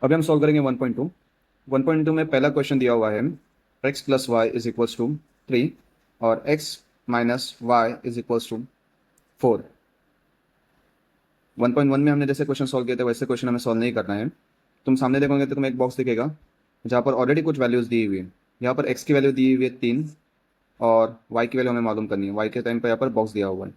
अभी हम सॉल्व करेंगे 1.2। 1.2 में पहला क्वेश्चन दिया हुआ है x plus y is equals to 3 और x minus y is equals to 4। 1.1 में हमने जैसे क्वेश्चन सॉल्व किए थे वैसे क्वेश्चन हमें सॉल्व नहीं करना है। तुम सामने देखोगे तो तुम्हें एक बॉक्स दिखेगा जहाँ पर ऑलरेडी कुछ वैल्यूज़ दी हुई है। यहाँ पर x की वैल्यू दी हुई है 3 और y की वैल्यू हमें मालूम करनी है। y के टाइम पर यहाँ पर बॉक्स दिया हुआ है।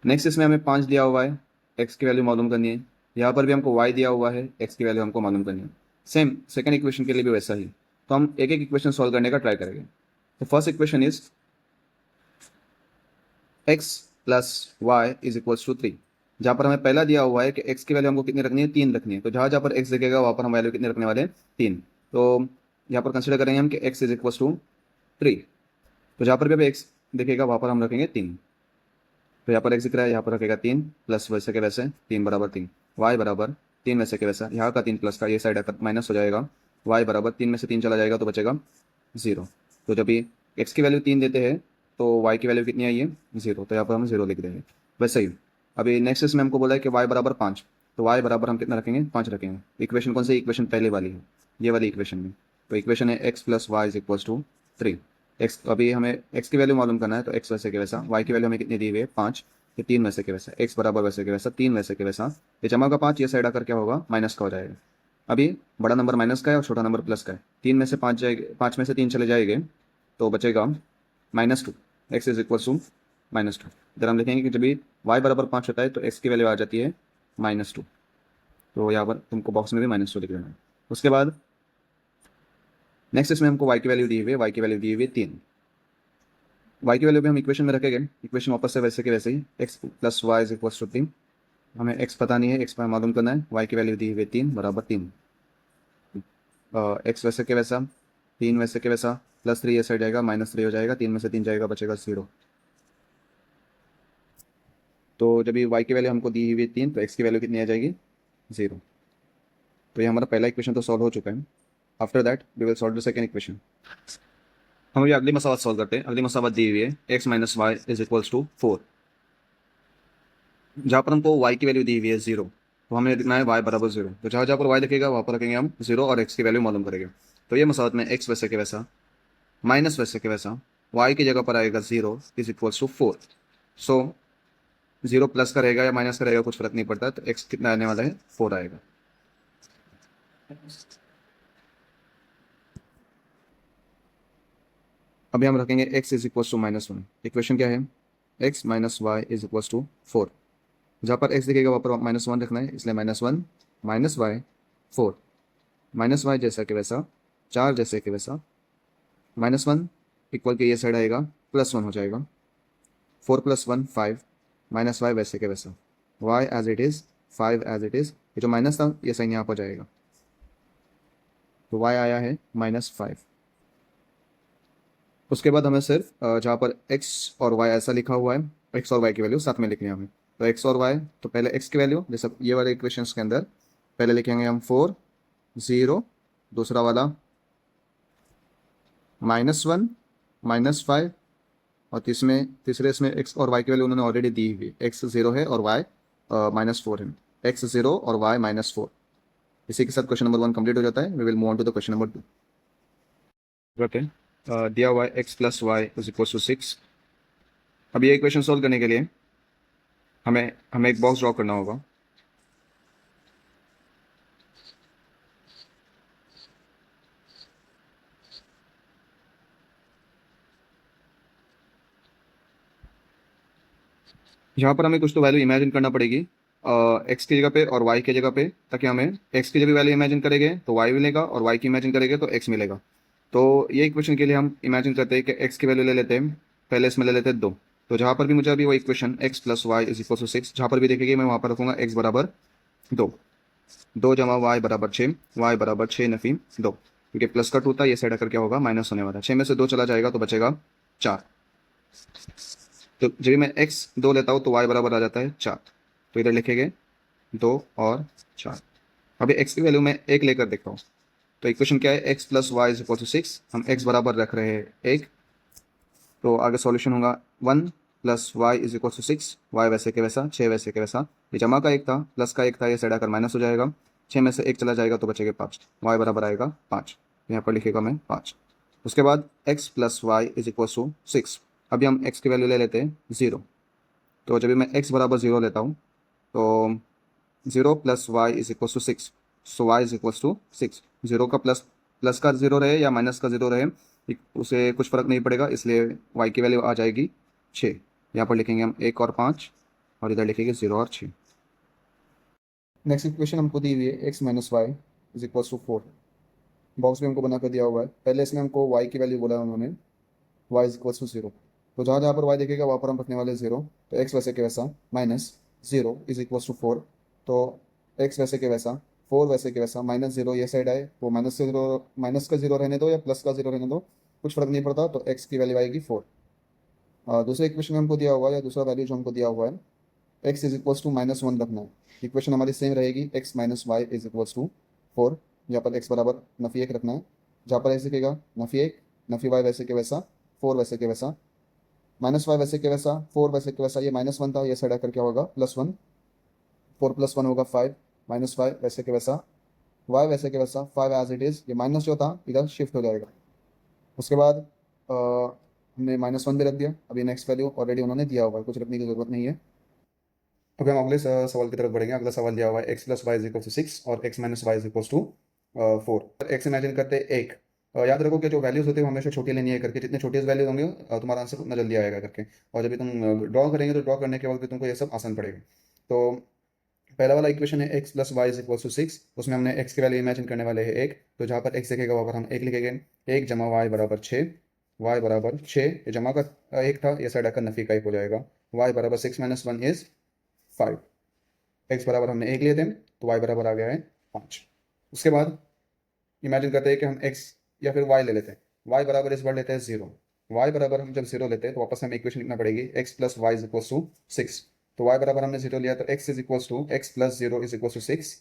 नेक्स्ट इसमें हमें 5 दिया हुआ है, x की वैल्यू मालूम करनी है। यहाँ पर भी हमको y दिया हुआ है, x की वैल्यू हमको मालूम करनी है। सेम सेकंड इक्वेशन के लिए भी वैसा ही। तो हम एक एक इक्वेशन सॉल्व करने का ट्राई करेंगे। तो first equation is x plus y is equals to 3। जहाँ पर हमें पहला दिया हुआ है कि x की वैल्यू हमको कितनी रखनी है, 3 रखनी है। तो जहाँ जहाँ पर x दिखेगा वहाँ पर हम वैल्यू कितनी रखने वाले हैं, 3। तो यहाँ पर कंसिडर करेंगे हम कि x इज इक्वल्स टू 3। तो जहाँ पर भी हमें x दिखेगा वहाँ पर हम रखेंगे 3। तो यहाँ पर x दिख रहा है, यहाँ पर रखेगा 3 प्लस वैसे के वैसे 3 बराबर 3, y बराबर 3 वैसे के वैसा, यहाँ का 3 प्लस का ये साइड आकर माइनस हो जाएगा, y बराबर 3 में से 3 चला जाएगा तो बचेगा 0। तो जब भी x की वैल्यू 3 देते हैं तो y की वैल्यू कितनी आई है, 0। तो यहाँ पर हम 0 लिख देंगे। वैसे ही अभी नेक्स्ट इसमें हमको बोला है कि y बराबर 5। तो y बराबर हम कितना रखेंगे, 5 रखेंगे। इक्वेशन कौन सी, इक्वेशन पहले वाली है, ये वाली इक्वेशन में। तो इक्वेशन है x plus y is equals to 3। X अभी हमें x की वैल्यू मालूम करना है तो x वैसे के वैसा, y की वैल्यू हमें कितनी दी हुई है, 5। ये 3 वैसे के वैसा, x बराबर वैसे के वैसा 3 वैसे के वैसा। ये जमा का 5 ये साइड आकर क्या होगा, माइनस का हो जाएगा। अभी बड़ा नंबर माइनस का है और छोटा नंबर प्लस का है। 3 में से 5 जाएगा, 5 में से 3 चले जाएंगे तो बचेगा -2। X is equal to -2। इधर हम लिखेंगे कि जब भी y बराबर 5 होता है तो x की वैल्यू आ जाती है -2। तो यहाँ पर तुमको बॉक्स में भी -2 लिख देना है। उसके बाद नेक्स्ट इसमें हमको y की वैल्यू दी हुई है, y की वैल्यू दी हुई है 3। y की वैल्यू भी हम इक्वेशन में रखेंगे, इक्वेशन वापस से वैसे के वैसे ही, x plus y is equal to 3। हमें x पता नहीं है, x पर मालूम करना है। y की वैल्यू दी हुई है 3 बराबर 3। x वैसे के वैसा 3 वैसे के वैसा +3 ये साइड जाएगा, -3 हो जाएगा, 3 में से 3 जाएगा बचेगा 0। तो जब ये y की वैल्यू हमको दी हुई है 3 तो x की वैल्यू कितनी आ जाएगी, 0। तो ये हमारा पहला इक्वेशन तो सॉल्व हो चुका है। After that we will solve the second equation. हम अभी अगली मसावत सॉल्व करते हैं। अगली मसावत दी हुई है x minus y is equals to 4। जहाँ पर हमको y की वैल्यू दी हुई है 0, तो हमें लिखना है y बराबर 0। तो जहाँ जहाँ पर y लिखेगा वहाँ पर रखेंगे हम 0 और x की वैल्यू मालूम करेंगे। तो ये मसावत में x वैसे के वैसा माइनस वैसे के वैसा y की जगह पर आएगा 0 is equals to 4। So 0 plus का रहेगा या माइनस का रहेगा कुछ फर्क नहीं पड़ता। तो x कितना आने वाला है, 4 आएगा। अभी हम रखेंगे x is equals to -1। Equation क्या है, x minus y is equals to 4। जहाँ पर x दिखेगा वहाँ पर -1 रखना है, इसलिए -1 माइनस वाई 4। माइनस वाई जैसा कि वैसा, 4 जैसे कि वैसा, -1 इक्वल के ये साइड आएगा +1 हो जाएगा। 4 + 1 5 माइनस वाई वैसे के वैसा, y as it is 5 as it is. ये जो माइनस था ये साइन यहाँ पर जाएगा तो y आया है -5। उसके बाद हमें सिर्फ जहाँ पर x और y ऐसा लिखा हुआ है, x और y की वैल्यू साथ में लिखनी है हमें। तो x और y, तो पहले x की वैल्यू जैसे ये वाले इक्वेशंस के अंदर पहले लिखेंगे हम 4 0, दूसरा वाला -1 -5 और तीसरे इसमें x और y की वैल्यू उन्होंने ऑलरेडी दी हुई, x 0 है और y -4 है। x 0 और y -4। इसी के साथ क्वेश्चन नंबर 1 कंप्लीट हो जाता है। We will move on to the question number 2। Okay, दिया हुआ है x plus y is equal to 6। अब ये इक्वेशन सोल्व करने के लिए हमें हमें एक बॉक्स ड्रॉ करना होगा। यहाँ पर हमें कुछ तो वैल्यू इमेजिन करना पड़ेगी एक्स की जगह पे और वाई की जगह पे, ताकि हमें एक्स की जब भी वैल्यू इमेजिन करेंगे तो वाई मिलेगा और वाई की इमेजिन करेंगे तो एक्स मिलेगा। तो ये इक्वेशन के लिए हम इमेजिन करते हैं कि एक्स की वैल्यू ले लेते हैं, पहले इसमें ले लेते हैं 2। तो जहाँ पर भी मुझे अभी वो equation x plus y is equal to 6 जहाँ पर भी देखेगी मैं वहाँ पर रखूँगा एक्स बराबर 2। 2 जमा वाई बराबर 6, वाई बराबर 6 नफी 2, क्योंकि प्लस का 2 था ये साइड आकर क्या होगा, माइनस होने वाला है। 6 में से 2 चला जाएगा तो बचेगा 4। तो जब भी मैं x 2 लेता हूँ तो y बराबर आ जाता है 4। तो इधर लिखेंगे 2 और 4। अभी x की वैल्यू मैं 1 लेकर देखता हूँ। तो इक्वेशन क्या है, x plus y is equal to 6। हम x बराबर रख रहे हैं 1। तो आगे सॉल्यूशन होगा 1 plus y is equal to 6, y वैसे के वैसा 6 वैसे के वैसा ये जमा का एक था, प्लस का एक था, ये साइड आकर माइनस हो जाएगा। 6 में से एक चला जाएगा तो बचेगा 5। y बराबर आएगा 5। यहाँ पर लिखेगा मैं 5। उसके बाद x plus y is equal to 6। अभी हम x की वैल्यू ले लेते हैं 0। तो जब भी मैं x बराबर 0 लेता हूँ तो 0 plus y is equal to 6। So y is equal to 6। Zero का प्लस प्लस का 0 रहे या माइनस का 0 रहे, उसे कुछ फ़र्क नहीं पड़ेगा, इसलिए y की वैल्यू आ जाएगी 6। यहाँ पर लिखेंगे हम 1 और 5, और इधर लिखेंगे 0 और 6। नेक्स्ट इक्वेशन हमको दी हुई है x minus y is equal to 4। Box में हमको बना कर दिया हुआ है। पहले इसमें हमको y की वैल्यू बोला है उन्होंने, y इज इक्वल टू 0। तो जहाँ जहाँ पर y देखेगा वहाँ पर हम रखने वाले 0। तो x वैसे के वैसा माइनस 0 इज इक्वल टू 4। तो x वैसे के वैसा 4 वैसे के वैसा माइनस 0 ये साइड आए, वो माइनस से 0, माइनस का 0 रहने दो या प्लस का 0 रहने दो, कुछ फर्क नहीं पड़ता। तो x की वैल्यू आएगी 4। दूसरे इक्वेशन में हमको दिया हुआ है, या दूसरा वैल्यू जो हमको दिया हुआ है, x इज इक्वल्स टू -1 रखना है। इक्वेशन हमारी सेम रहेगी, x minus y is equals to 4। यहाँ पर x बराबर नफी 1 रखना है। जहाँ पर x दिखेगा नफी 1, नफी y वैसे के वैसा, 4 वैसे के वैसा, माइनस वाई वैसे के वैसा, 4 वैसे के वैसा, ये -1 था, ये साइड आकर क्या होगा +1। 4 + 1 होगा 5, माइनस वाई वैसे के वैसा, y वैसे के वैसा, 5 एज इट इज़, ये माइनस जो था इधर शिफ्ट हो जाएगा। उसके बाद हमने -1 भी रख दिया। अभी नेक्स्ट वैल्यू ऑलरेडी उन्होंने दिया हुआ है, कुछ रखने की जरूरत नहीं है। ओके, हम अगले सवाल की तरफ बढ़ेंगे। अगला सवाल दिया हुआ है x plus y is equal to 6 और x minus y is equal to 4। x imagine करते हैं 1। याद रखो कि जो वैल्यूज होते हैं वो हमेशा छोटी लेनी है करके, जितने छोटे वैल्यूज होंगे तुम्हारा आंसर उतना जल्दी आएगा करके। और जब भी तुम ड्रॉ करेंगे तो ड्रॉ करने के बाद भी तुमको ये सब आसान पड़ेगा। तो पहला वाला इक्वेशन है x plus y is equal to 6। उसमें हमने x की वैल्यू इमेजिन करने वाले हैं 1। तो जहाँ पर x दिखेगा वहाँ पर हम 1 लिखेंगे। 1 जमा वाई बराबर 6। वाई बराबर 6, ये जमा का 1 था, ये साइड आकर नफी का 1 हो जाएगा। वाई बराबर 6 माइनस 1 इज 5। x बराबर हमने 1 लिए थे तो y बराबर आ गया है 5। उसके बाद इमेजिन करते हैं कि हम x या फिर y ले लेते हैं। y बराबर इस बार लेते हैं 0। y बराबर हम जब 0 लेते हैं तो वापस हमें इक्वेशन लिखना पड़ेगी, x plus y is equal to 6। तो y बराबर हमने 0 लिया तो x is equal to x plus 0 is equal to 6।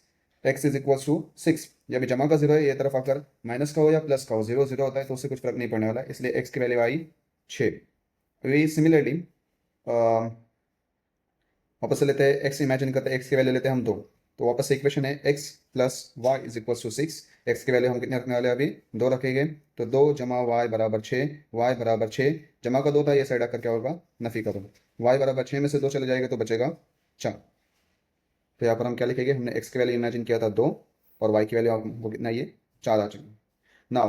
x is equal to 6। ये भी जमा का 0 है, ये तरफ आकर माइनस का हो या प्लस का हो, 0 0 होता है तो उससे कुछ फर्क नहीं पड़ने वाला, इसलिए x की वैल्यू आई 6। वही सिमिलरली वापस से लेते हैं x इमेजिन करते हैं, x की वैल्यू लेते हैं हम 2। तो वापस से इक्वेशन है x plus y is equal to 6। x की वैल्यू हम कितने रखने वाले हैं, अभी 2 रखेंगे। तो 2 जमा y बराबर 6। y बराबर 6, जमा का 2 था, ये साइड आकर क्या होगा नफी का 2। y बराबर 6 में से 2 चले जाएगा तो बचेगा 4। तो यहाँ पर हम क्या लिखेंगे, हमने x की वैल्यू इमेजिन किया था 2 और y की वैल्यू हमको कितना, ये 4 आ चुकी। नाउ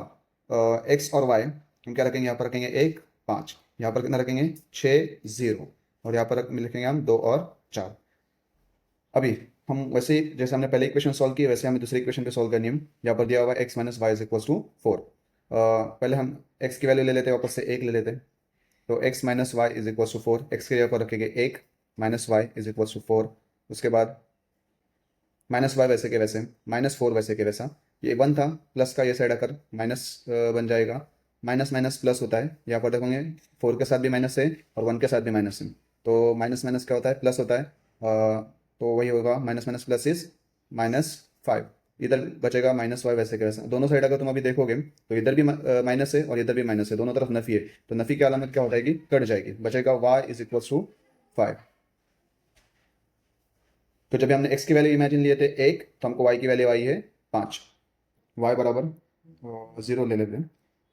x और y हम क्या रखेंगे, यहाँ पर रखेंगे 1 5, यहाँ पर कितना रखेंगे 6 0, और यहाँ पर लिखेंगे हम 2 और 4। अभी हम वैसे ही जैसे हमने पहले इक्वेशन सॉल्व की वैसे हमें दूसरी इक्वेशन पे सॉल्व करनी है। यहाँ पर दिया हुआ है x minus y is equal to 4। पहले हम x की वैल्यू ले लेते हैं, वापस से 1 ले लेते हैं। तो x minus y is equal to 4, x की जगह पर रखेंगे 1 minus y is equal to 4। उसके बाद माइनस वाई वैसे के वैसे, -4 वैसे के वैसा, ये 1 था, प्लस का ये साइड आकर माइनस बन जाएगा। माइनस माइनस प्लस होता है, यहाँ पर देखोगे 4 के साथ भी माइनस है और 1 के साथ भी माइनस है, तो माइनस माइनस क्या होता है, प्लस होता है। तो वही होगा माइनस माइनस प्लस इज -5। इधर बचेगा माइनस वाई वैसे के वैसा। दोनों साइड अगर तुम अभी देखोगे तो इधर भी माइनस है और इधर भी माइनस है, दोनों तरफ नफी है, तो नफी की अलामत क्या हो जाएगी, कट जाएगी, बचेगा y इज इक्वल टू 5। तो जब हमने x की वैल्यू इमेजिन लिए थे 1, तो हमको y की वैल्यू आई है 5। y बराबर 0 ले लेते हैं।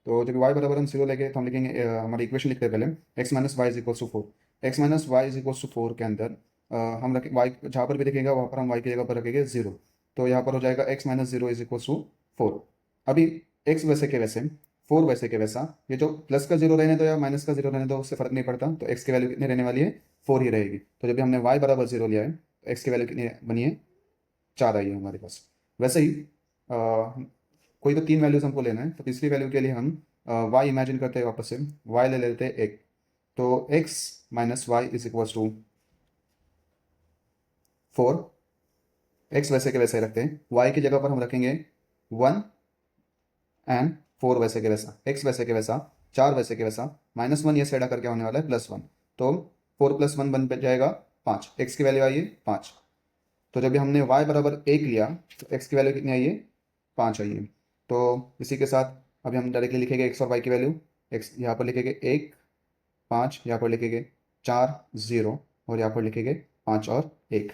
तो जब y बराबर हम 0 लेंगे तो हम लिखेंगे हमारी इक्वेशन लिखते हैं पहले, x minus y is equal to 4। X minus y is equal to 4 के अंदर हम रखें y, जहाँ पर भी दिखेगा वहाँ पर हम y की जगह पर रखेंगे 0। तो यहाँ पर हो जाएगा x minus 0 is equal to 4। अभी x वैसे के वैसे, 4 वैसे के वैसा, ये जो प्लस का 0 रहने दो या माइनस का 0 रहने दो उससे फर्क नहीं पड़ता, तो x की वैल्यू कितनी रहने वाली है, 4 ही रहेगी। तो जब भी हमने y बराबर 0 लिया है तो x की वैल्यू कितनी बनी है, 4 आई है हमारे पास। वैसे ही कोई तो 3 वैल्यूज हमको लेना है, तो तीसरी वैल्यू के लिए हम y इमेजिन करते हैं, वापस से y ले लेते हैं 1। तो x minus y is equal to 4। x वैसे के वैसे रखते हैं, y की जगह पर हम रखेंगे 1 एंड 4 वैसे के वैसा, x वैसे के वैसा, 4 वैसे के वैसा, -1 ये साइड आकर क्या होने वाला है +1। तो 4 + 1 बन जाएगा 5, x की वैल्यू आई है 5। तो जब भी हमने y बराबर 1 लिया तो x की वैल्यू कितनी आई है, 5 आई है। तो इसी के साथ अभी हम डायरेक्टली लिखेंगे x और y की वैल्यू। x यहाँ पर लिखेंगे 1 5, यहाँ पर लिखेंगे 4 0, और यहाँ पर लिखेंगे 5 और 1।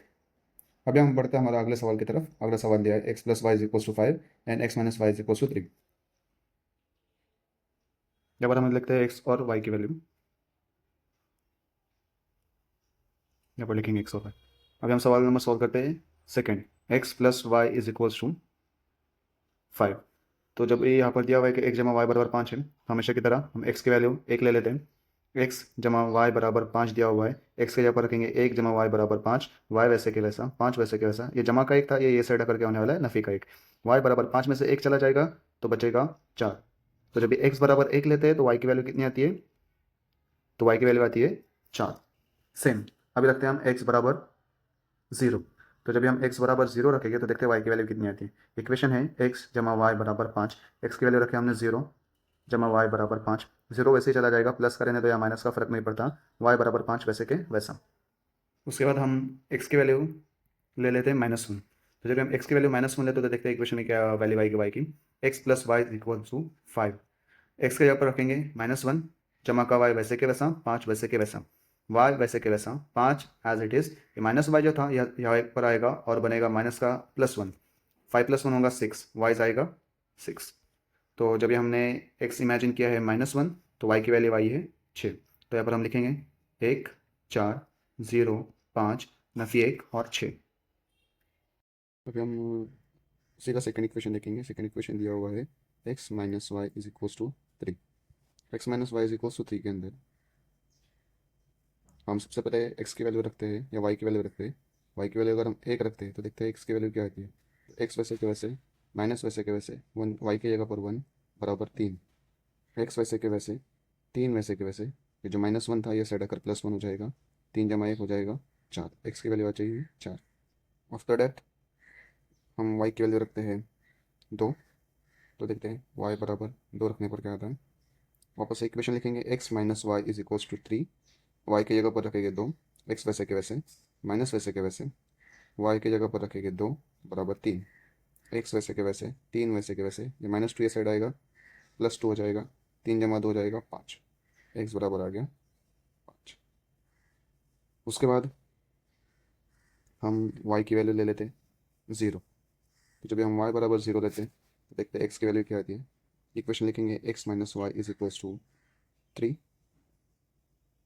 अभी हम बढ़ते हैं हमारा अगले सवाल की तरफ। अगला सवाल दिया है x plus y is equal to 5 and x minus y is equal to 3। यहाँ पर हम लिखते हैं एक्स और वाई की वैल्यू, यहाँ पर लिखेंगे एक्स और वाई। अभी हम सवाल नंबर सॉल्व करते हैं second, x plus y is equal to 5। तो जब ये यहाँ पर दिया हुआ है कि x जमा वाई बराबर 5 है, हमेशा की तरह हम x की वैल्यू 1 ले लेते हैं। x जमा वाई बराबर 5 दिया हुआ है, x के जगह पर रखेंगे 1 जमा वाई बराबर 5, वाई वैसे के वैसा, 5 वैसे के वैसा। ये जमा का एक था, ये साइड करके आने वाला है नफ़ी का एक। वाई बराबर 5 में से 1 चला जाएगा तो बचेगा 4। तो जब ये x बराबर 1 लेते हैं तो y की वैल्यू कितनी आती है? तो y की वैल्यू आती है 4। सेम अभी रखते हैं हम x बराबर 0। तो जब भी हम x बराबर 0 रखेंगे तो देखते हैं y की वैल्यू कितनी आती है। इक्वेशन है x जमा वाई बराबर 5, x की वैल्यू रखे हमने 0 जमा वाई बराबर 5। 0 वैसे ही चला जाएगा, प्लस करें तो या माइनस का फर्क नहीं पड़ता, वाई बराबर 5 वैसे के वैसा। उसके बाद हम x की वैल्यू ले लेते हैं -1। तो जब हम x की वैल्यू -1 लेते हैं तो देखते हैं इक्वेशन में क्या वैल्यू आएगी y की। x plus y equal to 5। x के जगह पर रखेंगे -1 जमा का y वैसे के वैसा, 5 वैसे के वैसा, y वैसे के वैसा, 5 एज इट इज़। ये माइनस वाई जो था यह यहाँ पर आएगा और बनेगा माइनस का +1। 5 + 1 होगा 6, y आएगा 6। तो जब ये हमने x इमेजिन किया है -1 तो y की वैल्यू आई है 6। तो यहाँ पर हम लिखेंगे 1 4 0 5 नफी 1 और 6। अभी हम उसी का सेकंड इक्वेशन देखेंगे। सेकंड इक्वेशन दिया हुआ है x minus y is equals to 3। X minus y is equals to 3 के अंदर हम सबसे पहले x की वैल्यू रखते हैं या y की वैल्यू रखते हैं। y की वैल्यू अगर हम 1 रखते हैं तो देखते हैं x की वैल्यू क्या आती है। x वैसे के वैसे, माइनस वैसे के वैसे, 1 y की जगह पर 1 बराबर 3, x वैसे के वैसे, 3 वैसे के वैसे। ये जो -1 था ये साइड आकर +1 हो जाएगा, 3 जमा 1 हो जाएगा 4। x की वैल्यू आ जाएगी 4। आफ्टर डैट हम y की वैल्यू रखते हैं 2। तो देखते हैं y बराबर 2 रखने पर क्या आता है। वापस से इक्वेशन लिखेंगे x minus y is equals to 3। y की जगह पर रखेंगे 2, x वैसे के वैसे, माइनस वैसे के वैसे, y की जगह पर रखेंगे 2 बराबर 3, x वैसे के वैसे, 3 वैसे के वैसे। ये -2 ये साइड आएगा, +2 हो जाएगा, 3 जमा 2 हो जाएगा 5, x बराबर आ गया 5। उसके बाद हम y की वैल्यू ले लेते हैं 0। तो जब हम y बराबर 0 लेते हैं तो देखते हैं x की वैल्यू क्या आती है। इक्वेशन लिखेंगे x minus y is equals to 3,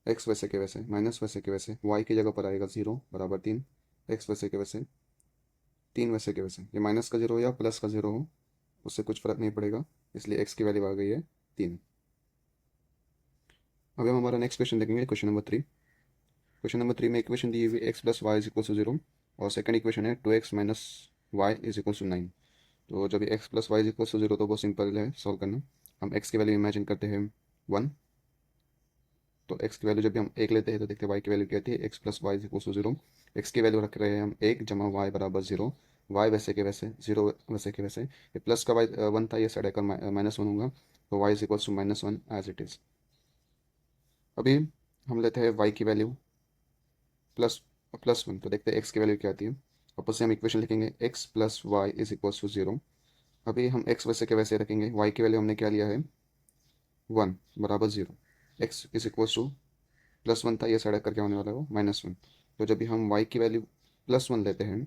x वैसे के वैसे, माइनस वैसे के वैसे, y की जगह पर आएगा 0 बराबर 3, एक्स वैसे के वैसे, 3 वैसे के वैसे। ये माइनस का 0 हो या प्लस का 0 हो उससे कुछ फर्क नहीं पड़ेगा, इसलिए x की वैल्यू आ गई है 3। अभी हम हमारा नेक्स्ट क्वेश्चन देखेंगे, क्वेश्चन नंबर 3। क्वेश्चन नंबर 3 में इक्वेशन दी हुई x plus y is equal to 0 और सेकंड इक्वेशन है 2x minus y is equal to 9। तो जब ये x plus y is equal to 0 तो बहुत सिंपल है सॉल्व करना। हम x की वैल्यू इमेजिन करते हैं 1। तो x की वैल्यू जब भी हम 1 लेते हैं तो देखते हैं y की वैल्यू क्या आती है। x plus y is equal to 0, x की वैल्यू रख रहे हैं हम 1 जमा वाई बराबर 0, वाई वैसे के वैसे, 0 वैसे के वैसे। ये प्लस का वाई 1 था, ये साइड आकर -1 होगा, तो y is equal to -1 as it is. अभी हम लेते हैं y की वैल्यू प्लस +1। तो देखते हैं x की वैल्यू क्या आती है। वापस से हम इक्वेशन लिखेंगे x plus y is equal to 0। अभी हम x वैसे के वैसे रखेंगे, y की वैल्यू हमने क्या लिया है 1 बराबर 0, x इज इक्वल टू +1 था, ये साइड करके होने वाला है वो -1। तो जब भी हम y की वैल्यू +1 लेते हैं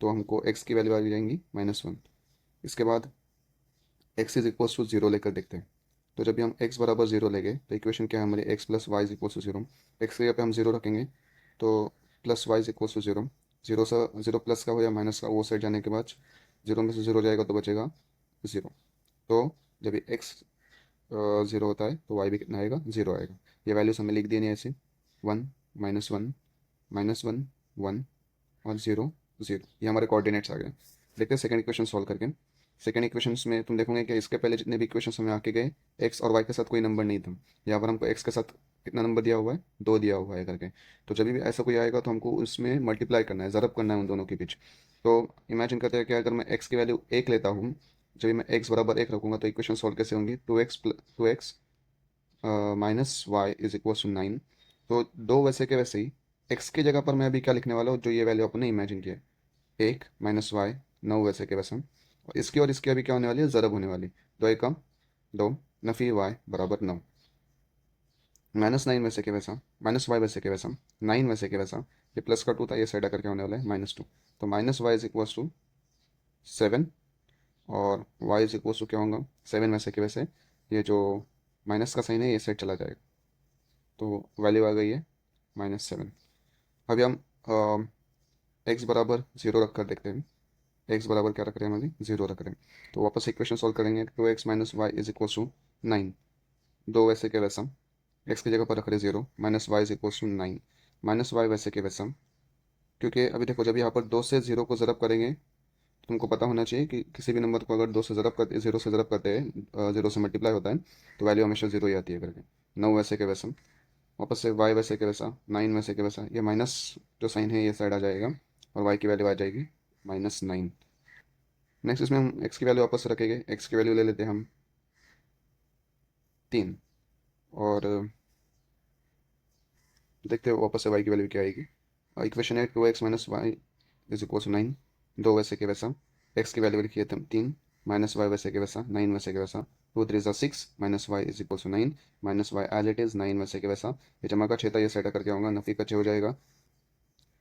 तो हमको x की वैल्यू आ जाएंगी -1। इसके बाद x इज इक्वल टू 0 लेकर देखते हैं। तो जब भी हम x बराबर 0 लेंगे तो इक्वेशन क्या है हमारी, x plus y is equal to 0। X की जगह पे हम 0 रखेंगे तो plus y is equal to 0। 0 से 0 प्लस का हो या माइनस का, वो साइड जाने के बाद 0 में से 0 जाएगा तो बचेगा 0। तो जब ये x 0 होता है तो y भी कितना आएगा, 0 आएगा। ये वैल्यूज हमें लिख देनी है ऐसे, 1 -1 -1 1 और 0 0। ये हमारे कोऑर्डिनेट्स आ गए। देखते हैं सेकंड इक्वेशन सॉल्व करके। सेकंड इक्वेशंस में तुम देखोगे कि इसके पहले जितने भी इक्वेशंस हमें आके गए, एक्स और वाई के साथ कोई नंबर नहीं था। यहाँ पर हमको एक्स के साथ कितना नंबर दिया हुआ है, 2 दिया हुआ है करके। तो जब भी ऐसा कोई आएगा तो हमको उसमें मल्टीप्लाई करना है, ज़रब करना है उन दोनों के बीच। तो इमेजिन करते हैं कि अगर मैं एक्स की वैल्यू 1 लेता हूँ, जब भी मैं एक्स बराबर 1 रखूँगा तो इक्वेशन सॉल्व कैसे होंगी, 2x minus y is equal to 9। तो 2 वैसे के वैसे ही एक्स की जगह पर मैं अभी क्या लिखने वाला हूँ, जो ये वैल्यू अपने इमेजिन किया है, 1 माइनस वाई, 9 वैसे के वैसे। और इसकी अभी क्या होने वाली है, ज़रब होने वाली। 2 एकम 2 नफ़ी वाई बराबर 9। -9 वैसे के वैसा, -y वैसे के वैसा, 9 वैसे के वैसा, ये प्लस का 2 था, ये साइड आकर के होने वाला है -2। तो -y इज इक्वल्स टू 7 और y इज इक्वल्स टू क्या होगा 7 वैसे के वैसे, ये जो माइनस का साइन है ये साइड चला जाएगा, तो वैल्यू आ गई है -7। अभी हम x बराबर 0 रख कर देखते हैं। x बराबर क्या रख रहे हैं हम अभी 0 रख रहे हैं, तो वापस इक्वेशन सॉल्व करेंगे। 2x minus y is equals to 9, दो वैसे के वैसा, x की जगह पर रख रहे 0, minus y is equals to 9, minus y वैसे के वैसा। क्योंकि अभी देखो जब यहाँ पर 2 से 0 को ज़रब करेंगे तो तुमको पता होना चाहिए कि किसी भी नंबर को अगर 2 से ज़रब करते 0 से ज़रब करते हैं, 0 से मल्टीप्लाई होता है तो वैल्यू हमेशा 0 ही आती है करके। 9 वैसे के वैसा, वापस से y वैसे के वैसा, 9 वैसे के वैसा, ये माइनस जो साइन है ये साइड आ जाएगा और y की वैल्यू आ जाएगी -9। नेक्स्ट इसमें हम x की वैल्यू वापस रखेंगे, x की वैल्यू ले लेते हैं हम 3 और देखते हैं वापस से y की वैल्यू क्या आएगी। इक्वेशन है 2x minus y is equal to 9, दो वैसे के वैसा, x की वैल्यू लिखिए 3, माइनस वाई वैसे के वैसा, 9 वैसे के वैसा, 2 3 6, minus y is equal to 9, minus y as it is 9 वैसे के वैसा, ये जमा का 6 था, ये सेट करके आऊँगा, नफी का 6 हो जाएगा,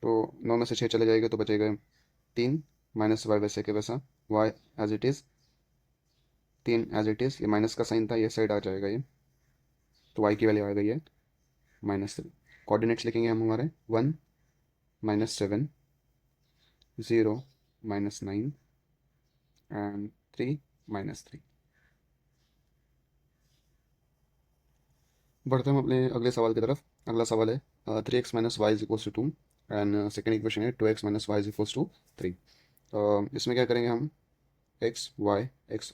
तो 9 में से 6 चले जाएगा तो बचेगा 3, माइनस वाई वैसे के वैसा, y as it is 3 as it is, ये माइनस का साइन था ये साइड आ जाएगा ये, तो वाई की वैल्यू आ गई है -3। कोऑर्डिनेट्स लिखेंगे हम हमारे 1 -7, 0 -9 एंड 3 -3। बढ़ते हम अपने अगले सवाल की तरफ। अगला सवाल है 3x minus y is equals to 2 and second equation है 2x minus y is equals to 3। इसमें क्या करेंगे हम x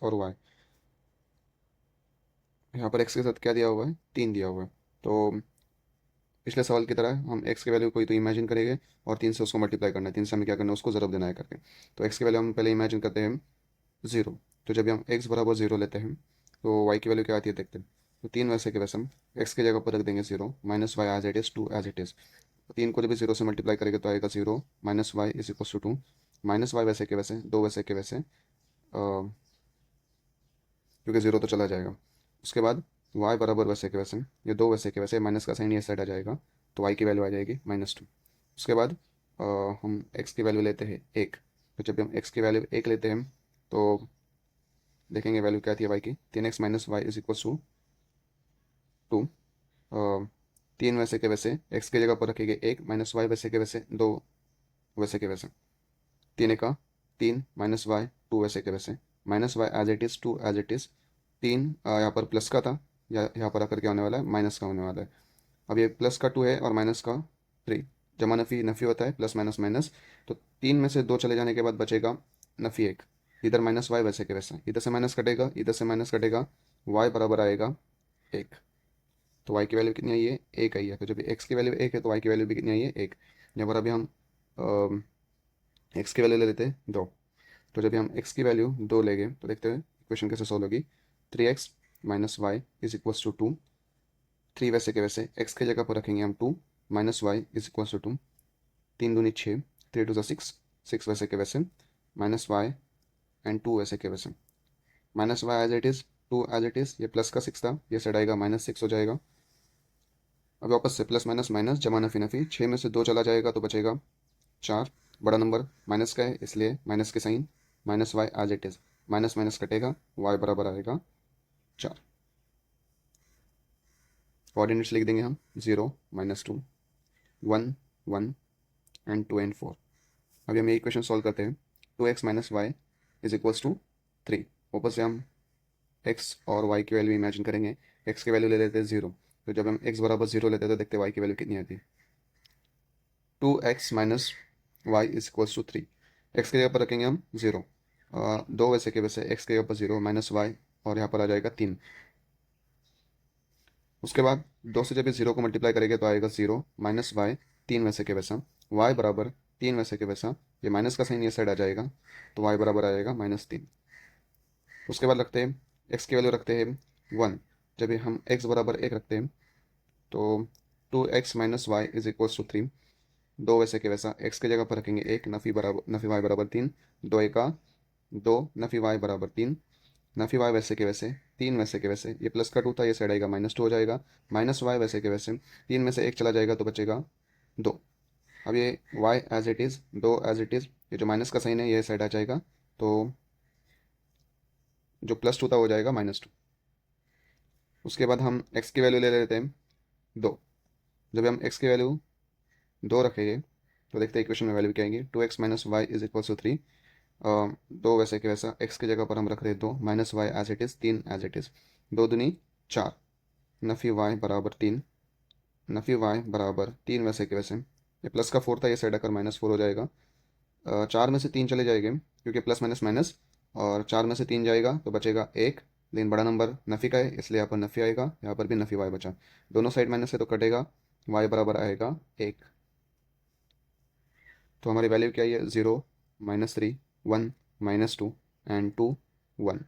और y, यहाँ पर x के साथ क्या दिया हुआ है 3 दिया हुआ है, तो पिछले सवाल की तरह हम x की वैल्यू कोई तो इमेजिन करेंगे और 3 से उसको मल्टीप्लाई करना है, 3 से हमें क्या करना है उसको ज़रब देना है करके। तो x की वैल्यू हम पहले इमेजिन करते हैं 0, तो जब हम x बराबर 0 लेते हैं तो y की वैल्यू क्या आती है देखते हैं। तो 3 वैसे के वैसे हम x की जगह पर रख देंगे 0, minus y as it is 2 as it is, 3 को जब भी 0 से मल्टीप्लाई करेंगे तो आएगा 0, minus y is equal to 2, minus y वैसे के वैसे, दो वैसे के वैसे, क्योंकि 0 तो चला जाएगा। उसके बाद y बराबर वैसे के वैसे, ये दो वैसे के वैसे, माइनस का साइन ये साइड आ जाएगा, तो y की वैल्यू आ जाएगी -2। उसके बाद हम x की वैल्यू लेते हैं 1, तो जब हम x की वैल्यू 1 लेते हैं तो देखेंगे वैल्यू क्या थी y की, 3x minus y is equal to 2, 3 वैसे के वैसे, x की जगह पर रखेंगे 1, माइनस वाई वैसे के वैसे, दो वैसे के वैसे, 3 का 3 माइनस वाई 2 वैसे के वैसे, minus y as it is 2 as it is, 3 यहाँ पर प्लस का था, या यहाँ पर आकर के होने वाला है माइनस का होने वाला है। अब ये प्लस का 2 है और माइनस का 3, जमा नफ़ी नफ़ी होता है, प्लस माइनस माइनस, तो 3 में से 2 चले जाने के बाद बचेगा नफ़ी 1, इधर माइनस वाई वैसे के वैसा, इधर से माइनस कटेगा, इधर से माइनस कटेगा, वाई बराबर आएगा 1, तो वाई की वैल्यू कितनी आई है 1 आई है, तो जब एक्स की वैल्यू 1 है तो वाई की वैल्यू भी कितनी आई है 1। यहाँ पर अभी हम एक्स की वैल्यू ले लेते हैं 2, तो जब हम x की वैल्यू 2 लेंगे तो देखते हैं इक्वेशन कैसे सॉल्व होगी। 3x minus y is equals to 2, 3 वैसे के वैसे, x की जगह पर रखेंगे हम 2, minus y is equals to 2, 3 दूनी 6, 3 टू 6, 6 वैसे के वैसे, माइनस वाई एंड 2 वैसे के वैसे, minus y as it is 2 as it is, ये प्लस का 6 था, ये साइड आएगा -6 हो जाएगा। अब वापस से प्लस माइनस माइनस, जमा नफी नफी, 6 में से 2 चला जाएगा तो बचेगा 4, बड़ा नंबर माइनस का है इसलिए माइनस के sign, minus y as it is, minus minus कटेगा, वाई बराबर आएगा 4। कोऑर्डिनेट्स लिख देंगे हम 0 -2, 1 1 एंड 2 एंड 4। अभी हम ये इक्वेशन सॉल्व करते हैं। 2x minus y is equals to 3, ऊपर से हम x और y की वैल्यू इमेजिन करेंगे। x की वैल्यू ले लेते हैं 0, तो जब हम x बराबर 0 लेते हैं तो देखते हैं y की वैल्यू कितनी आती है। 2x minus y is equals to 3, x की जगह पर रखेंगे हम 0, दो वैसे के वैसे, x की जगह पर 0 माइनस वाई और यहाँ पर आ जाएगा 3। उसके बाद 2 से जब ये 0 को मल्टीप्लाई करेंगे तो आएगा 0 माइनस वाई 3 वैसे के वैसा, y बराबर 3 वैसे के वैसा, ये माइनस का साइन ये साइड आ जाएगा तो y बराबर आएगा -3। उसके बाद रखते हैं x की वैल्यू रखते हैं 1, जब हम x बराबर 1 रखते हैं तो 2x minus y is equals to 3, दो वैसे के वैसा, x की जगह पर रखेंगे 1, नफ़ी y बराबर 3, 2 1 का 2, नफ़ी y बराबर 3, नफी वाई वैसे के वैसे, 3 वैसे के वैसे, ये प्लस का 2 था, ये साइड आएगा -2 हो जाएगा, माइनस वाई वैसे के वैसे, 3 में से 1 चला जाएगा तो बचेगा 2। अब ये y as it is, 2 as it is, ये जो माइनस का साइन है ये साइड आ जाएगा, तो जो +2 था हो जाएगा -2। उसके बाद हम x की वैल्यू ले लेते हैं 2। जब हम x की वैल्यू 2 रखेंगे तो देखते हैं इक्वेशन में वैल्यू क्या आएंगी। 2x minus y is equal to 3। 2 वैसे के वैसा, x की जगह पर हम रख रहे हैं 2, minus y as it is, 3 as it is, 2 दूनी 4, नफ़ी y बराबर 3, नफ़ी y बराबर 3 वैसे के वैसे, ये प्लस का 4 था, ये साइड आकर -4 हो जाएगा। 4 में से 3 चले जाएंगे क्योंकि प्लस माइनस माइनस, और 4 में से 3 जाएगा तो बचेगा 1, लेकिन बड़ा नंबर नफ़ी का है इसलिए यहाँ पर नफ़ी आएगा, यहाँ पर भी नफ़ी y बचा, दोनों साइड माइनस है तो कटेगा, y बराबर आएगा 1। तो हमारी वैल्यू क्या है, 0, -3, 1, -2 एंड 2, 1।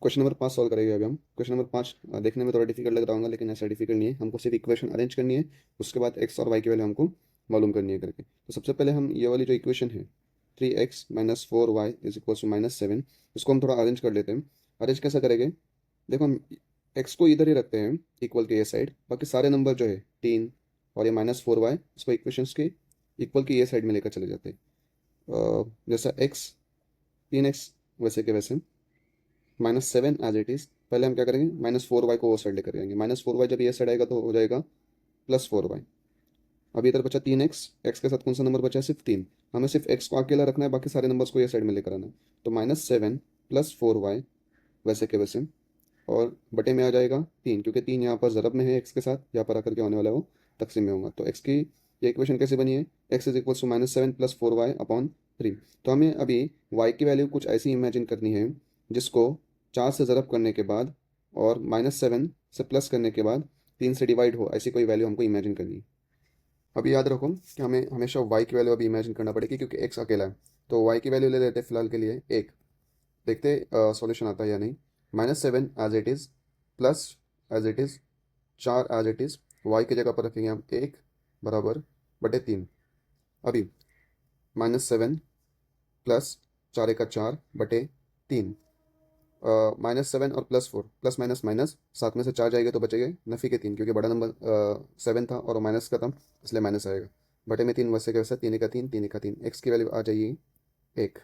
क्वेश्चन नंबर 5 सॉल्व करेंगे अभी हम। क्वेश्चन नंबर 5 देखने में थोड़ा डिफिकल्ट लग रहा होगा, लेकिन ऐसा डिफिकल्ट नहीं है, हमको सिर्फ इक्वेशन अरेंज करनी है, उसके बाद एक्स और वाई की वैल्यू हमको मालूम करनी है करके। तो सबसे पहले हम ये वाली जो इक्वेशन है 3x minus 4y is equal to -7, इसको हम थोड़ा अरेंज कर लेते हैं। अरेंज कैसा करेंगे, देखो हम एक्स को इधर ही रखते हैं इक्वल के ये साइड, बाकी सारे नंबर जो है 3 और ये -4y इसको इक्वेशंस के इक्वल की ये साइड में लेकर चले जाते हैं। जैसा x 3x वैसे के वैसे, -7 एज इट इज़, पहले हम क्या करेंगे -4y को वो साइड लेकर जाएंगे, -4y जब ये साइड आएगा तो हो जाएगा +4y। अभी इधर बचा 3x, x के साथ कौन सा नंबर बचा है, सिर्फ 3, हमें सिर्फ x को अकेला रखना है, बाकी सारे नंबर्स को ये साइड में लेकर आना है। तो -7 +4y वैसे के वैसे, और बटे में आ जाएगा 3, क्योंकि 3 यहाँ पर ज़रब में है x के साथ, यहाँ पर आकर के होने वाला है वो तकसीम में होगा। तो x की ये इक्वेशन कैसे बनी है, x is equal to -7 + 4y upon 3। तो हमें अभी y की वैल्यू कुछ ऐसी इमेजिन करनी है जिसको 4 से ज़रब करने के बाद और -7 से प्लस करने के बाद 3 से डिवाइड हो, ऐसी कोई वैल्यू हमको इमेजिन करनी है। अभी याद रखो कि हमें हमेशा y की वैल्यू अभी इमेजिन करना पड़ेगी, क्योंकि x अकेला है। तो y की वैल्यू ले लेते हैं फिलहाल के लिए 1, देखते सॉल्यूशन आता है या नहीं। -7 as it is, plus as it is, 4 as it is, y की जगह पर रखेंगे हम 1 बराबर बटे 3। अभी -7 प्लस 4 का 4 बटे 3, -7 और +4, प्लस माइनस माइनस, 7 में से 4 जाएगा तो बचेगा नफ़ी के 3, क्योंकि बड़ा नंबर 7 था और माइनस का था इसलिए माइनस आएगा, बटे में 3 वैसे के वैसे, 3 का 3, 3 का 3, एक्स की वैल्यू आ जाएगी 1।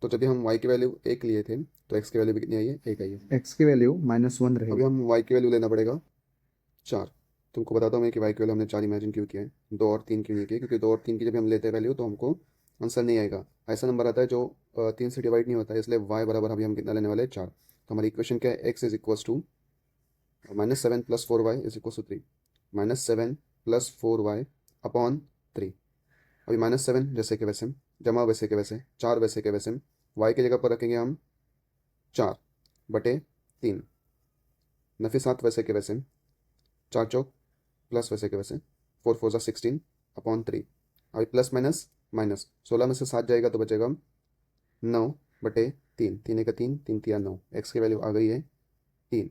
तो जब भी हम y की वैल्यू 1 लिए थे तो x की वैल्यू भी कितनी आई है, 1 आई है, x की वैल्यू -1 रहेगी। अभी हम y की वैल्यू लेना पड़ेगा 4। तुमको बताता हूँ मैं कि y की वैल्यू हमने 4 इमेजिन क्यों किया है, 2 और 3 क्यों नहीं किया, क्योंकि 2 और 3 की जब हम लेते हैं वैल्यू तो हमको आंसर नहीं आएगा, ऐसा नंबर आता है जो 3 से डिवाइड नहीं होता है, इसलिए y बराबर अभी हम कितना लेने वाले हैं, 4। तो हमारी इक्वेशन क्या है, x is equals to -7 + 4y is equals to 3, -7 + 4y upon 3। अभी -7 जैसे के वैसे, जमा वैसे के वैसे, 4 वैसे के वैसे, y की जगह पर रखेंगे हम 4 बटे 3, नफ़ी 7 वैसे के वैसे, 4 चौक प्लस वैसे के वैसे, 4 4 16 अपॉन 3। अभी प्लस माइनस माइनस, 16 में से 7 जाएगा तो बचेगा 9 बटे 3, 3 का 3, 3 तिया 9, एक्स की वैल्यू आ गई है 3।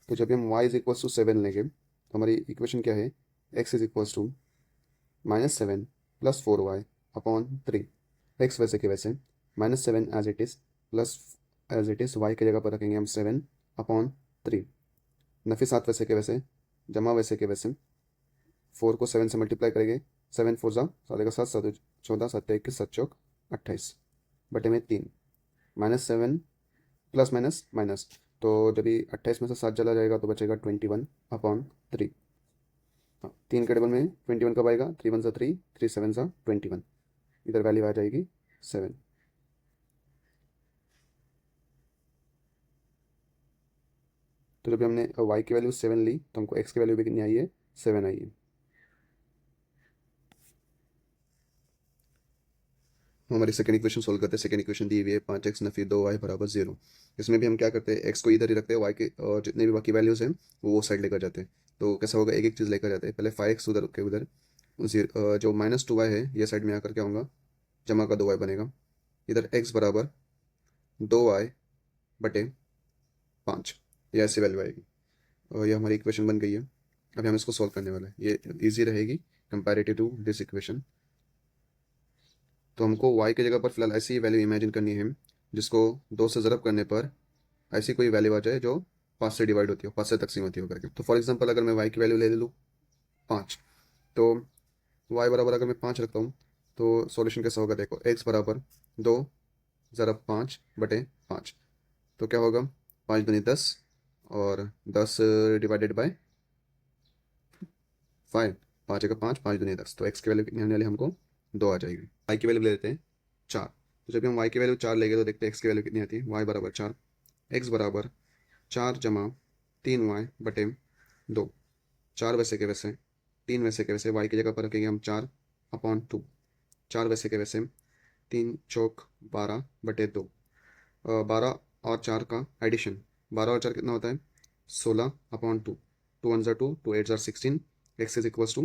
तो जब हम y इज इक्वल्स टू 7 लेंगे तो हमारी इक्वेशन क्या है, x is equals to -7 + 4y upon 3, x वैसे के वैसे, -7 as it is, plus as it is, y की जगह पर रखेंगे हम 7 अपॉन 3, नफ़ी 7 वैसे के वैसे, जमा वैसे के वैसे, 4 को 7 से मल्टीप्लाई करेंगे, 7 4 ज़ा 7 का 7, 7 14, 7 21, 7 चौक 28 बटे में 3, -7 प्लस माइनस माइनस, तो जब भी 28 में से 7 चला जाएगा तो बचेगा 21 अपॉन 3। हाँ, 3 के डबल में 21 कब आएगा, 3 1 सा 3, 3 7 सा 21, इधर वैल्यू आ जाएगी 7। तो जब हमने y की वैल्यू 7 ली तो हमको x की वैल्यू भी कितनी आई है, 7 आई है। हमारी सेकंड इक्वेशन सोल्व करते हैं। सेकंड इक्वेशन दी हुई है 5x नफ़ी 2y बराबर 0। इसमें भी हम क्या करते हैं, x को इधर ही रखते हैं, y के और जितने भी बाकी वैल्यूज़ हैं वो साइड लेकर जाते हैं। तो कैसा होगा, एक एक चीज़ लेकर जाते हैं, पहले 5x उधर के उधर, जो -2y है ये साइड में आकर क्या होगा, जमा का 2y बनेगा, इधर x बराबर 2y बटे 5, ये ऐसी वैल्यू आएगी, और ये हमारी इक्वेशन बन गई है। अभी हम इसको सॉल्व करने वाले हैं, ये ईजी रहेगी कंपैरेटिव टू दिस इक्वेशन। तो हमको y की जगह पर फिलहाल ऐसी वैल्यू इमेजिन करनी है जिसको 2 से ज़रब करने पर ऐसी कोई वैल्यू आ जाए जो 5 से डिवाइड होती हो, 5 से तकसीम होती हो करके। तो फॉर एग्जांपल अगर मैं y की वैल्यू ले लूँ 5, तो y बराबर अगर मैं 5 रखता हूँ तो सॉल्यूशन कैसा होगा, देखो x बराबर 2 ज़रब 5/5, तो क्या होगा, 5 दूनी 10 और 10 डिवाइडेड बाय 5, 5 का 5, 5 दूनी 10, तो x की वैल्यू कितनी आने वाली हमको 2 आ जाएगी। y की वैल्यू ले लेते हैं 4, तो जब हम y की वैल्यू 4 लेंगे तो देखते हैं x की वैल्यू कितनी आती है, y बराबर 4, x बराबर 4 जमा 3y/2, 4 वैसे के वैसे 3 वैसे के वैसे y की जगह पर रखेंगे हम 4/2, 4 वैसे के वैसे 3 चौक 12/2, 12 और 4 का एडिशन, 12 और 4 कितना होता है 16/2, 2 1 2, 2 8 16, x इज इक्वल्स टू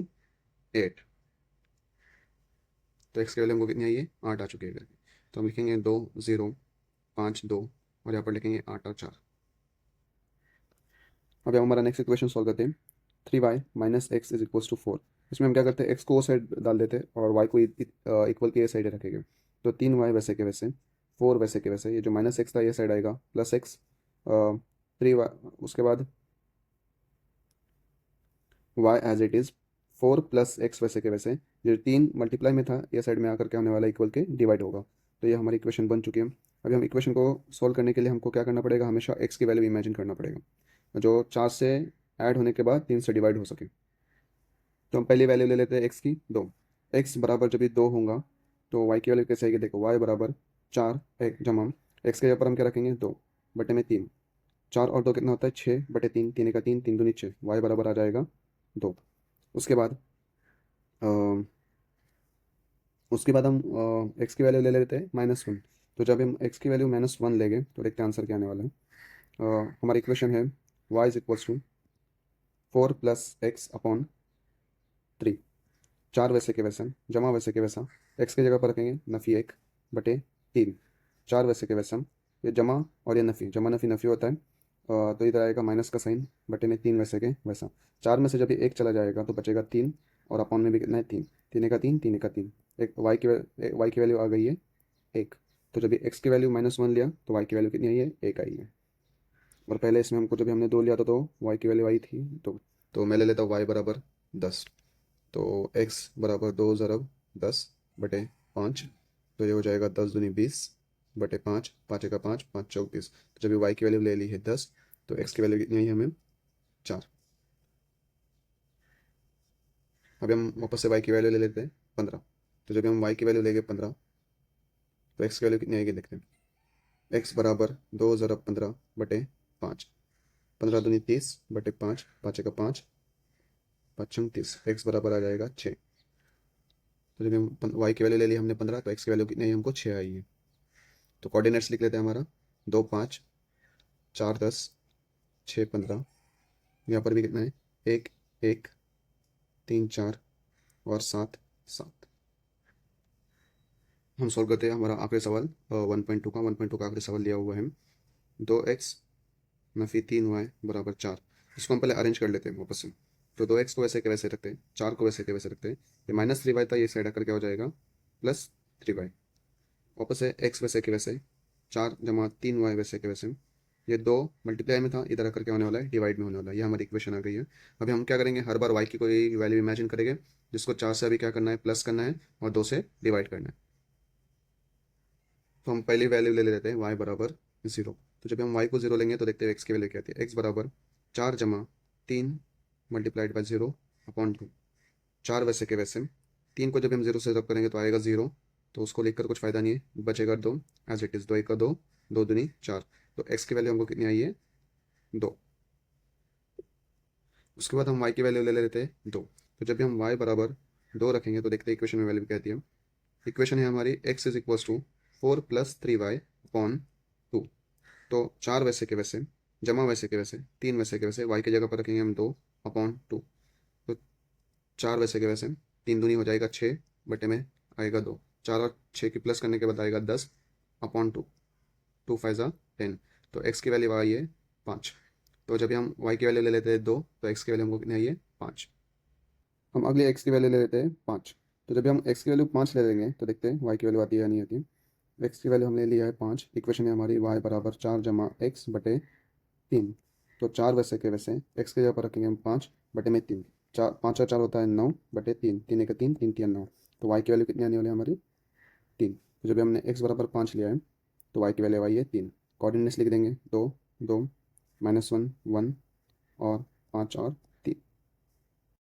8, तो x की वैल्यू हमको कितनी आई है 8 आ चुकी है करके। तो हम लिखेंगे 2 0 5 2 और यहाँ पर लिखेंगे 8 और 4। अब हम हमारा नेक्स्ट इक्वेशन सॉल्व करते हैं, 3y minus x is equals to 4। इसमें हम क्या करते हैं, एक्स को वो साइड डाल देते हैं और y को इक्वल के ये साइड रखेंगे, तो 3y वैसे के वैसे 4 वैसे के वैसे, ये जो माइनस एक्स था ये साइड आएगा प्लस एक्स, 3y, उसके बाद y as it is 4 plus x वैसे के वैसे, जो 3 मल्टीप्लाई में था ये साइड में आकर के होने वाला इक्वल के डिवाइड होगा। तो ये हमारी इक्वेशन बन चुकी है। अभी हम इक्वेशन को सॉल्व करने के लिए हमको क्या करना पड़ेगा, हमेशा एक्स की वैल्यू इमेजिन करना पड़ेगा जो 4 से ऐड होने के बाद 3 से डिवाइड हो सके। तो हम पहली वैल्यू ले लेते हैं एक्स की 2, एक्स बराबर जब भी 2 होगा तो वाई की वैल्यू कैसे आएगी, देखो वाई बराबर 4 एक जमा एक्स के ऊपर हम क्या रखेंगे 2/3, 4 और 2 कितना होता है 6/3, 3 का 3, 3 दूनी 6, वाई बराबर आ जाएगा 2। उसके बाद उसके बाद हम एक्स की वैल्यू ले लेते हैं -1, तो जब हम एक्स की वैल्यू -1 लेंगे तो देखते हैं आंसर क्या आने वाला है। हमारी इक्वेशन है y is equals to 4 plus x upon 3, 4 वैसे के वैसा जमा वैसे के वैसा, एक्स की जगह पर रखेंगे नफ़ी 1/3, 4 वैसे के वैसा, ये जमा और ये नफ़ी, जमा नफ़ी नफ़ी होता है, तो इधर आएगा माइनस का साइन, बटे में 3 वैसे के वैसा, 4 में से जब ये 1 चला जाएगा तो बचेगा 3, और अपॉन में भी कितना है 3, 3 का 3, 3 का 3, एक वाई की वैल्यू आ गई है 1, तो जब ये एक्स की वैल्यू -1 लिया तो वाई की वैल्यू कितनी आई है 1 आई है, और पहले इसमें हमको जब हमने 2 लिया था तो वाई की वैल्यू आई थी 2, तो मैं ले लेता हूँ वाई बराबर 10, तो x बराबर 2 ज़रब 10/5, तो ये हो जाएगा 10 दूनी 20/5, 5 का 5, 5 चौक 20, तो जब ये y की वैल्यू ले ली है 10, तो x की वैल्यू कितनी आई हमें 4। अभी हम वापस से y की वैल्यू ले लेते हैं 15, तो जब हम y की वैल्यू लेंगे 15 तो x की वैल्यू कितनी आएगी देखते हैं, x बराबर 2 ज़रब 15/5, 15 दूनी 30/5, 5 का 5, 5 30, x बराबर आ जाएगा 6, तो जब हम y की वैल्यू ले ली हमने 15 तो x की वैल्यू कितनी आई हमको 6 आई है। तो कोऑर्डिनेट्स लिख लेते हैं हमारा 2 5, 4 10, 6 15, यहाँ पर भी कितना है 1 1, 3 4 और 7 7। हम सॉल्व करते हैं हमारा आखिरी सवाल 1.2 का आखिरी सवाल लिया हुआ है, 2x नफ़ी 3y बराबर 4। इसको हम पहले अरेंज कर लेते हैं वापस से, तो 2x को वैसे के वैसे रखते हैं, 4 को वैसे के वैसे रखते हैं, ये -3y था ये साइड आकर क्या हो जाएगा +3y, वापस से x वैसे के वैसे 4 जमा 3y वैसे के वैसे, ये 2 मल्टीप्लाई में था इधर आकर क्या होने वाला है डिवाइड में होने वाला है, ये हमारी इक्वेशन आ गई है। अभी हम क्या करेंगे, हर बार y की कोई वैल्यू इमेजिन करेंगे जिसको 4 से अभी क्या करना है प्लस करना है और 2 से डिवाइड करना है। तो हम पहली वैल्यू ले लेते हैं y बराबर 0, तो जब हम y को 0 लेंगे तो देखते हैं x की वैल्यू क्या आती है, x बराबर 4 जमा 3 मल्टीप्लाइड बाई 0/2, 4 वैसे के वैसे, 3 को जब हम 0 से रब करेंगे तो आएगा 0, तो उसको लिखकर कुछ फ़ायदा नहीं है, बचेगा 2 एज इट इज़, 2 1 का 2, 2 दूनी 4, तो x की वैल्यू हमको कितनी आई है 2। उसके बाद हम y की वैल्यू ले लेते हैं 2, तो जब भी हम y बराबर 2 रखेंगे तो देखते हैं इक्वेशन में वैल्यू क्या आती है। इक्वेशन है हमारी x is equals to 4 plus 3y upon 2, तो 4 वैसे के वैसे जमा वैसे के वैसे 3 वैसे के वैसे y की जगह पर रखेंगे हम 2/2, तो 4 वैसे के वैसे 3 दूनी हो जाएगा 6 बटे में आएगा 2, 4 और 6 की प्लस करने के बाद आएगा 10/2, 2 5 10, तो x की वैल्यू आई है 5, तो जब हम y की वैल्यू ले लेते हैं 2 तो x की वैल्यू हमको कितनी आई है 5। हम अगले x की वैल्यू ले लेते हैं 5, तो जब हम x की वैल्यू 5 ले लेंगे तो देखते हैं y की वैल्यू आती है या नहीं आती है। एक्स की वैल्यू हमने लिया है 5, इक्वेशन है हमारी वाई बराबर 4 जमा एक्स बटे 3। तो 4 वैसे के वैसे एक्स की जगह पर रखेंगे हम 5 बटे में 3। 4 5 और 4 होता है 9 बटे 3, 3 एक 3, 3 3 9। तो वाई की वैल्यू कितनी आने वाली है हमारी 3। तो जब हमने एक्स बराबर 5 लिया है तो वाई की वैल्यू आई है 3। कोऑर्डिनेट्स लिख देंगे 2 2 -1 1 और 5 और